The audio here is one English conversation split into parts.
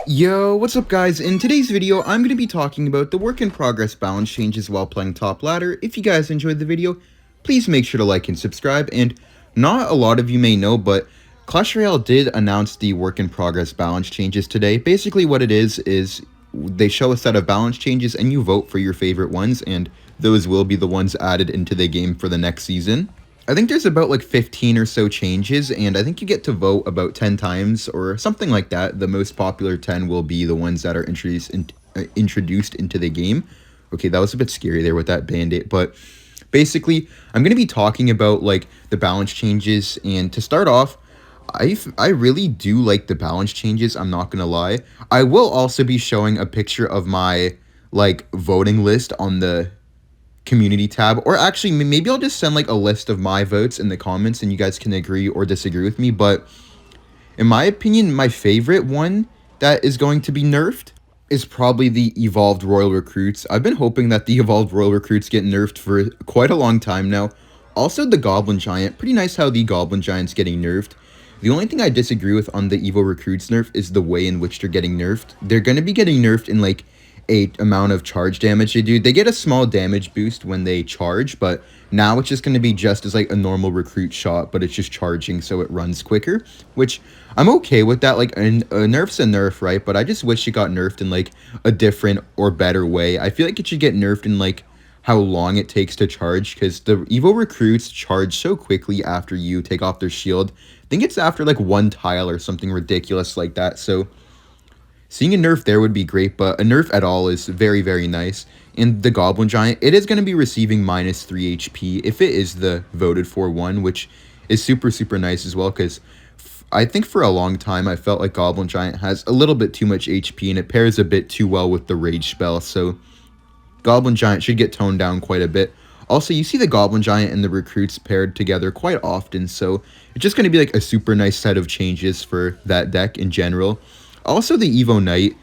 Yo, what's up guys? In today's video, I'm going to be talking about the work in progress balance changes while playing top ladder. If you guys enjoyed the video, please make sure to like and subscribe. And not a lot of you may know, but Clash Royale did announce the work in progress balance changes today. Basically what it is they show a set of balance changes and you vote for your favorite ones, and those will be the ones added into the game for the next season. I think there's about like 15 or so changes, and I think you get to vote about 10 times or something like that. The most popular 10 will be the ones that are introduced into the game. Okay, that was a bit scary there with that band-aid, but basically, I'm going to be talking about like the balance changes, and to start off, I really do like the balance changes, I'm not going to lie. I will also be showing a picture of my like voting list on the community tab, or actually maybe I'll just send like a list of my votes in the comments and you guys can agree or disagree with me. But in my opinion, my favorite one that is going to be nerfed is probably the evolved royal recruits. I've been hoping that the evolved royal recruits get nerfed for quite a long time now. Also the goblin giant, pretty nice how the goblin giant's getting nerfed. The only thing I disagree with on the evo recruits nerf is the way in which they're getting nerfed. They're going to be getting nerfed in like amount of charge damage they do. They get a small damage boost when they charge, but now it's just going to be just as like a normal recruit shot, but it's just charging so it runs quicker, which I'm okay with that. Like a nerf's a nerf, right? But I just wish it got nerfed in like a different or better way. I feel like it should get nerfed in like how long it takes to charge, because the evo recruits charge so quickly after you take off their shield. I think it's after like one tile or something ridiculous like that. So seeing a nerf there would be great, but a nerf at all is very, very nice. And the Goblin Giant, it is going to be receiving minus 3 HP if it is the voted for one, which is super, super nice as well, because I think for a long time I felt like Goblin Giant has a little bit too much HP and it pairs a bit too well with the Rage spell, so Goblin Giant should get toned down quite a bit. Also, you see the Goblin Giant and the Recruits paired together quite often, so it's just going to be like a super nice set of changes for that deck in general. Also, the Evo Knight.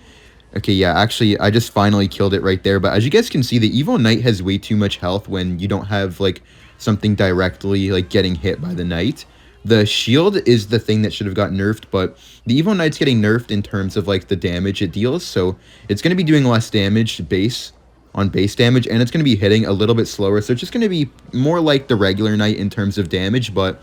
Okay, yeah, actually, I just finally killed it right there. But as you guys can see, the Evo Knight has way too much health when you don't have, like, something directly, like, getting hit by the Knight. The shield is the thing that should have got nerfed, but the Evo Knight's getting nerfed in terms of, like, the damage it deals. So it's going to be doing less damage base damage, and it's going to be hitting a little bit slower. So it's just going to be more like the regular Knight in terms of damage, but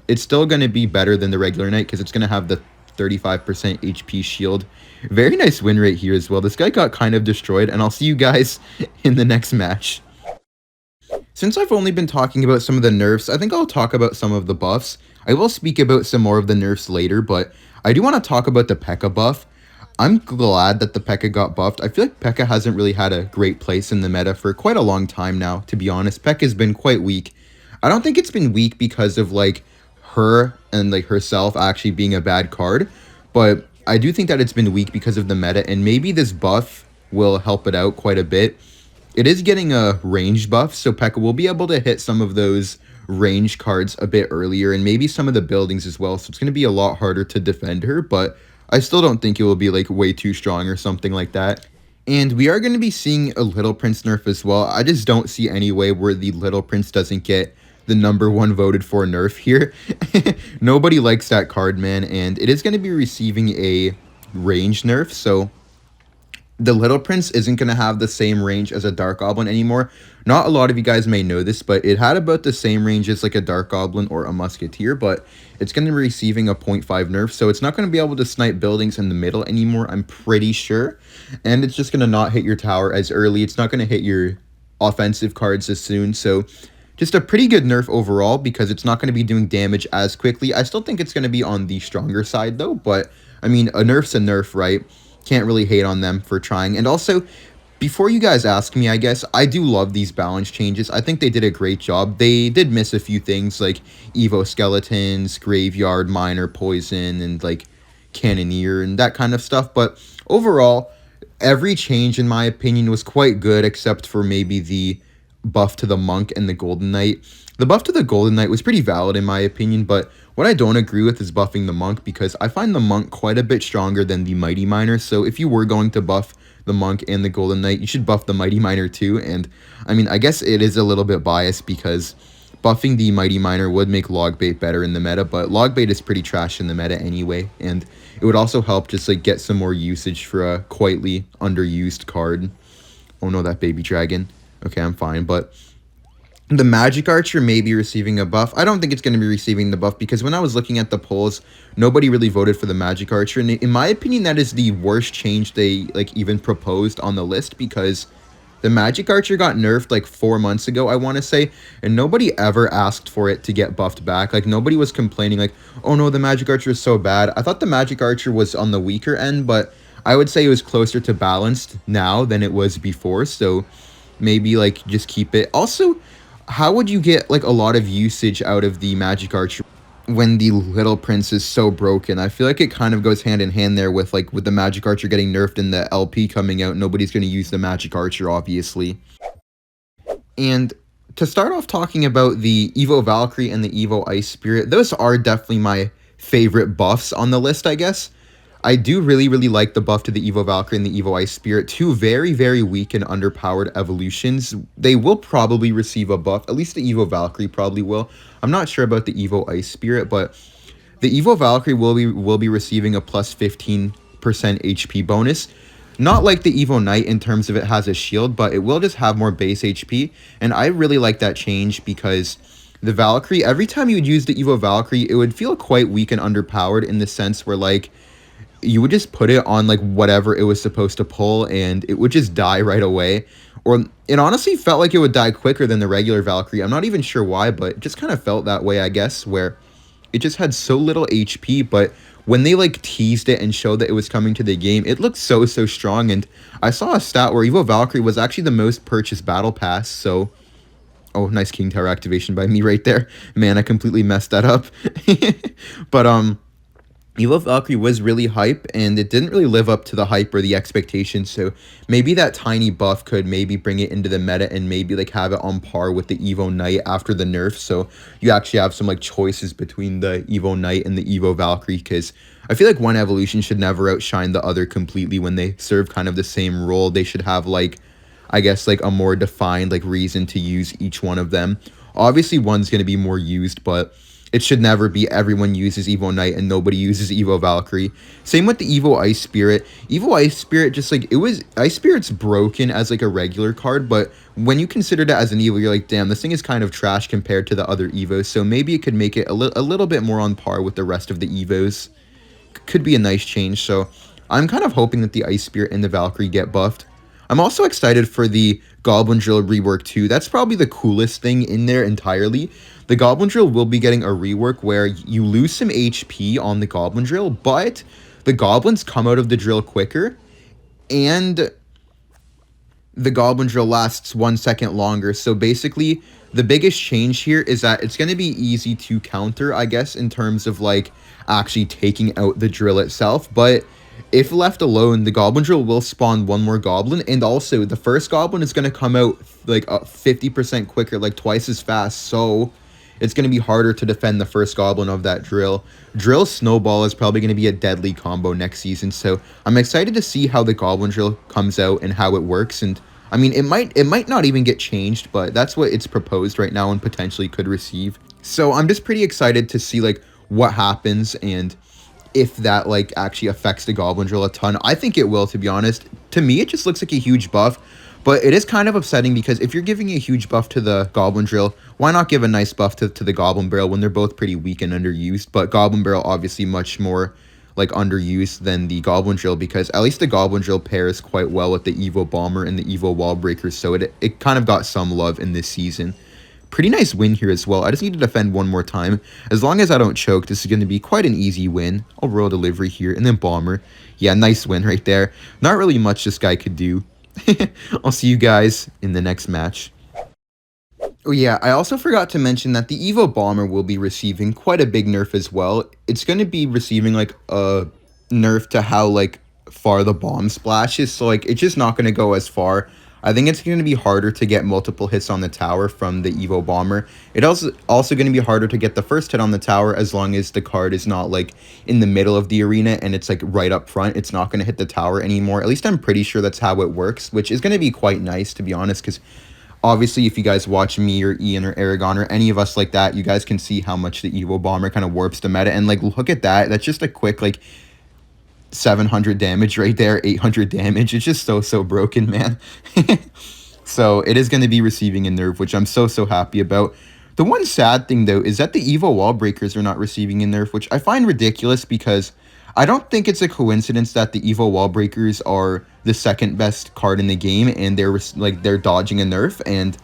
it's still going to be better than the regular Knight because it's going to have the 35% HP shield. Very nice win rate here as well. This guy got kind of destroyed, and I'll see you guys in the next match. Since I've only been talking about some of the nerfs, I think I'll talk about some of the buffs. I will speak about some more of the nerfs later, but I do want to talk about the P.E.K.K.A buff. I'm glad that the P.E.K.K.A got buffed. I feel like P.E.K.K.A hasn't really had a great place in the meta for quite a long time now, to be honest. P.E.K.K.A has been quite weak. I don't think it's been weak because of, like, her and like herself actually being a bad card, but I do think that it's been weak because of the meta, and maybe this buff will help it out quite a bit. It is getting a range buff, so P.E.K.K.A will be able to hit some of those range cards a bit earlier, and maybe some of the buildings as well, so it's going to be a lot harder to defend her, but I still don't think it will be like way too strong or something like that. And we are going to be seeing a Little Prince nerf as well. I just don't see any way where the Little Prince doesn't get the #1 voted for nerf here. Nobody likes that card, man, and it is going to be receiving a range nerf, so the Little Prince isn't going to have the same range as a Dark Goblin anymore. Not a lot of you guys may know this, but it had about the same range as like a Dark Goblin or a Musketeer, but it's going to be receiving a 0.5 nerf, so it's not going to be able to snipe buildings in the middle anymore, I'm pretty sure, and it's just going to not hit your tower as early. It's not going to hit your offensive cards as soon, so just a pretty good nerf overall because it's not going to be doing damage as quickly. I still think it's going to be on the stronger side though, but I mean, a nerf's a nerf, right? Can't really hate on them for trying. And also, before you guys ask me, I guess, I do love these balance changes. I think they did a great job. They did miss a few things like Evo Skeletons, Graveyard, Miner, Poison, and like Cannoneer and that kind of stuff. But overall, every change in my opinion was quite good except for maybe the buff to the Monk and the Golden Knight. The buff to the Golden Knight was pretty valid in my opinion, but what I don't agree with is buffing the Monk because I find the Monk quite a bit stronger than the Mighty Miner, so if you were going to buff the Monk and the Golden Knight, you should buff the Mighty Miner too, and I mean, I guess it is a little bit biased because buffing the Mighty Miner would make Logbait better in the meta, but Logbait is pretty trash in the meta anyway, and it would also help just like get some more usage for a quietly underused card. Oh no, that baby dragon. Okay, I'm fine, but the Magic Archer may be receiving a buff. I don't think it's going to be receiving the buff because when I was looking at the polls, nobody really voted for the Magic Archer. And in my opinion, that is the worst change they like even proposed on the list because the Magic Archer got nerfed like 4 months ago, I want to say, and nobody ever asked for it to get buffed back. Like nobody was complaining like, oh no, the Magic Archer is so bad. I thought the Magic Archer was on the weaker end, but I would say it was closer to balanced now than it was before. So maybe like just keep it. Also, how would you get like a lot of usage out of the Magic Archer when the Little Prince is so broken? I feel like it kind of goes hand in hand there with like with the Magic Archer getting nerfed and the LP coming out. Nobody's going to use the Magic Archer, obviously. And to start off talking about the Evo Valkyrie and the Evo Ice Spirit, those are definitely my favorite buffs on the list, I guess. I do really like the buff to the Evo Valkyrie and the Evo Ice Spirit. Two very weak and underpowered evolutions. They will probably receive a buff. At least the Evo Valkyrie probably will. I'm not sure about the Evo Ice Spirit, but the Evo Valkyrie will be receiving a plus 15% HP bonus. Not like the Evo Knight in terms of it has a shield, but it will just have more base HP. And I really like that change because the Valkyrie, every time you would use the Evo Valkyrie, it would feel quite weak and underpowered in the sense where like you would just put it on like whatever it was supposed to pull and it would just die right away. Or it honestly felt like it would die quicker than the regular Valkyrie. I'm not even sure why, but it just kind of felt that way, I guess, where it just had so little HP, but when they like teased it and showed that it was coming to the game, it looked so strong. And I saw a stat where Evo Valkyrie was actually the most purchased battle pass, so oh, nice King Tower activation by me right there. Man, I completely messed that up. But Evo Valkyrie was really hype, and it didn't really live up to the hype or the expectations, so maybe that tiny buff could maybe bring it into the meta and maybe like have it on par with the Evo Knight after the nerf, so you actually have some like choices between the Evo Knight and the Evo Valkyrie, because I feel like one evolution should never outshine the other completely when they serve kind of the same role. They should have like, I guess, like a more defined like reason to use each one of them. Obviously, one's going to be more used, but it should never be everyone uses Evo Knight and nobody uses Evo Valkyrie. Same with the Evo Ice Spirit. Evo Ice Spirit, just like, Ice Spirit's broken as like a regular card, but when you consider it as an Evo, you're like, damn, this thing is kind of trash compared to the other Evos, so maybe it could make it a little bit more on par with the rest of the Evos. Could be a nice change, so I'm kind of hoping that the Ice Spirit and the Valkyrie get buffed. I'm also excited for the Goblin Drill rework too. That's probably the coolest thing in there entirely. The Goblin Drill will be getting a rework where you lose some HP on the Goblin Drill, but the Goblins come out of the drill quicker, and the Goblin Drill lasts 1 second longer. So basically, the biggest change here is that it's going to be easy to counter, I guess, in terms of like actually taking out the drill itself, but if left alone, the Goblin Drill will spawn one more Goblin, and also the first Goblin is going to come out like 50% quicker, like twice as fast, so it's going to be harder to defend the first Goblin of that drill. Drill Snowball is probably going to be a deadly combo next season, so I'm excited to see how the Goblin Drill comes out and how it works, and I mean, it might not even get changed, but that's what it's proposed right now and potentially could receive. So I'm just pretty excited to see like what happens and if that like actually affects the Goblin Drill a ton. I think it will, to be honest. To me, it just looks like a huge buff, but it is kind of upsetting because if you're giving a huge buff to the Goblin Drill, why not give a nice buff to the Goblin Barrel when they're both pretty weak and underused? But Goblin Barrel obviously much more like underused than the Goblin Drill, because at least the Goblin Drill pairs quite well with the Evo Bomber and the Evo Wall Breaker, so it kind of got some love in this season. Pretty nice win here as well. I just need to defend one more time. As long as I don't choke, this is going to be quite an easy win. I'll roll delivery here, and then Bomber. Yeah, nice win right there. Not really much this guy could do. I'll see you guys in the next match. Oh yeah, I also forgot to mention that the Evo Bomber will be receiving quite a big nerf as well. It's going to be receiving like a nerf to how like far the bomb splashes, so like it's just not going to go as far. I think it's going to be harder to get multiple hits on the tower from the Evo Bomber. It also going to be harder to get the first hit on the tower as long as the card is not like in the middle of the arena and it's like right up front. It's not going to hit the tower anymore. At least I'm pretty sure that's how it works, which is going to be quite nice, to be honest, because Obviously, if you guys watch me or Ian or Aragon or any of us like that, you guys can see how much the Evo Bomber kind of warps the meta. And, like, look at that. That's just a quick, like, 700 damage right there, 800 damage. It's just so broken, man. So it is going to be receiving a nerf, which I'm so happy about. The one sad thing, though, is that the Evo Wall Breakers are not receiving a nerf, which I find ridiculous because I don't think it's a coincidence that the Evo Wall Breakers are the second best card in the game, and they're dodging a nerf, and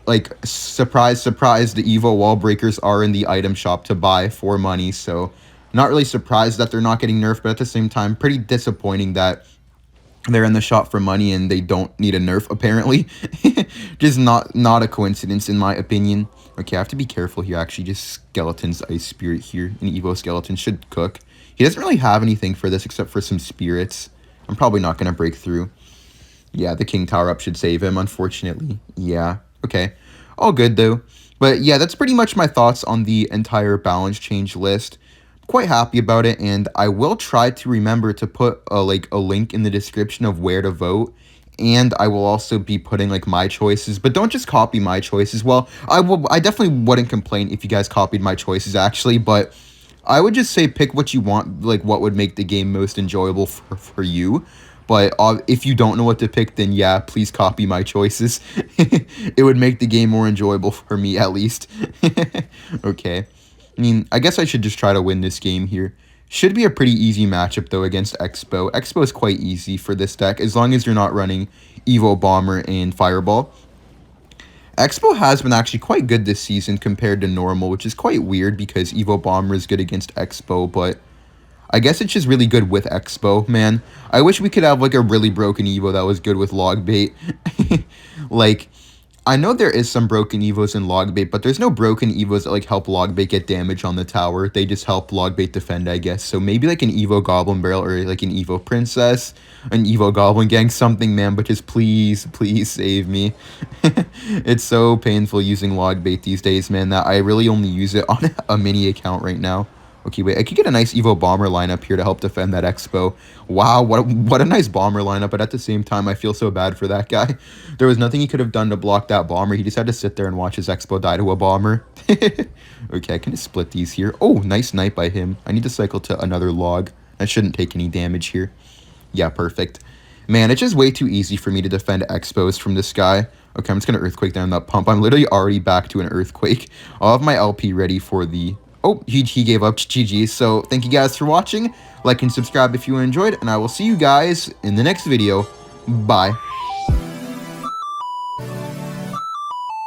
like, surprise, surprise, the Evo Wall Breakers are in the item shop to buy for money, so not really surprised that they're not getting nerfed, but at the same time, pretty disappointing that they're in the shop for money and they don't need a nerf, apparently. Just not a coincidence, in my opinion. Okay, I have to be careful here, actually. Just Skeleton's Ice Spirit here. An Evo Skeleton should cook. He doesn't really have anything for this except for some spirits. I'm probably not going to break through. Yeah, the King Tower Up should save him, unfortunately. Yeah, okay. All good, though. But yeah, that's pretty much my thoughts on the entire balance change list. Quite happy about it, and I will try to remember to put a link in the description of where to vote, and I will also be putting like my choices, but don't just copy my choices. Well, I definitely wouldn't complain if you guys copied my choices, actually, but I would just say pick what you want, like what would make the game most enjoyable for you. But if you don't know what to pick, then yeah, please copy my choices. It would make the game more enjoyable for me, at least. Okay. I mean, I guess I should just try to win this game here. Should be a pretty easy matchup, though, against Expo. Expo is quite easy for this deck, as long as you're not running Evo Bomber and Fireball. Expo has been actually quite good this season compared to normal, which is quite weird because Evo Bomber is good against Expo, but I guess it's just really good with Expo, man. I wish we could have, like, a really broken Evo that was good with Logbait. Like, I know there is some broken Evos in Logbait, but there's no broken Evos that, like, help Logbait get damage on the tower. They just help Logbait defend, I guess. So maybe, like, an Evo Goblin Barrel or, like, an Evo Princess, an Evo Goblin Gang, something, man. But just please save me. It's so painful using Logbait these days, man, that I really only use it on a mini account right now. Okay, wait, I could get a nice Evo Bomber lineup here to help defend that Expo. Wow, what a nice Bomber lineup, but at the same time, I feel so bad for that guy. There was nothing he could have done to block that Bomber. He just had to sit there and watch his Expo die to a Bomber. Okay, I can just split these here. Oh, nice Knight by him. I need to cycle to another Log. That shouldn't take any damage here. Yeah, perfect. Man, it's just way too easy for me to defend Expos from this guy. Okay, I'm just going to Earthquake down that pump. I'm literally already back to an Earthquake. I'll have my LP ready for the... Oh, he gave up. GG. So thank you guys for watching. Like and subscribe if you enjoyed, and I will see you guys in the next video. Bye.